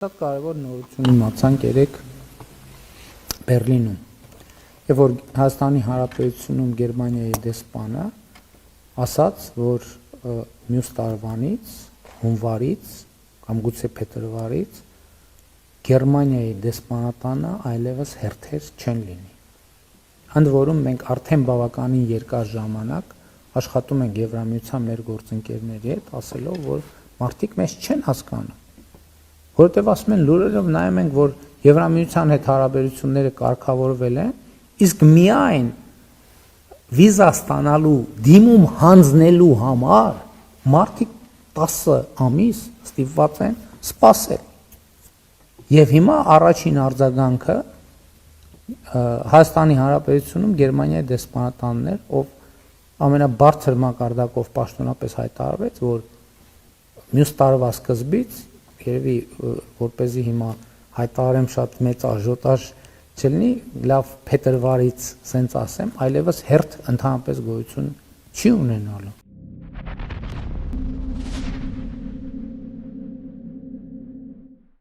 Շատ կարևոր նորություն իմացանք երեք Բերլինում, եւ որ Հայաստանի Հանրապետությունում Գերմանիայի դեսպանը ասաց, որ մյուս տարվանից հունվարից կամ գուցե փետրվարից Գերմանիայի դեսպանատանը այլևս հերթեր չեն լինի։ Ընդ որում մենք արդեն բավականին երկար ժամանակ աշխատում ենք Եվրամիության մեր գործընկերների հետ, ասելով, որ մարդիկ մեզ չեն հասկանում։ Որովհետև ասում են լուրերով նայում ենք, որ Եվրամիության հետ հարաբերությունները կարգավորվել են, իսկ միայն վիզա ստանալու դիմում հանձնելու համար մարդիկ 10 ամիս ստիպված են սպասել։ Եվ հիմա առաջին արձագանքը Հայաստանի Հանրապետությունում Գերմանիայի դեսպանատանն էր, ով ամենաբարձր մակարդակով պաշտոնապես հայտարարեց, որ մյուս տարվա սկզբից երևի որպեսզի հիմա հայտարարեմ շատ մեծ աժոտաժ չլինի, լավ փետրվարից սենց ասեմ, այլևս հերթ ընդհանրապես գոյություն չի ունենալու։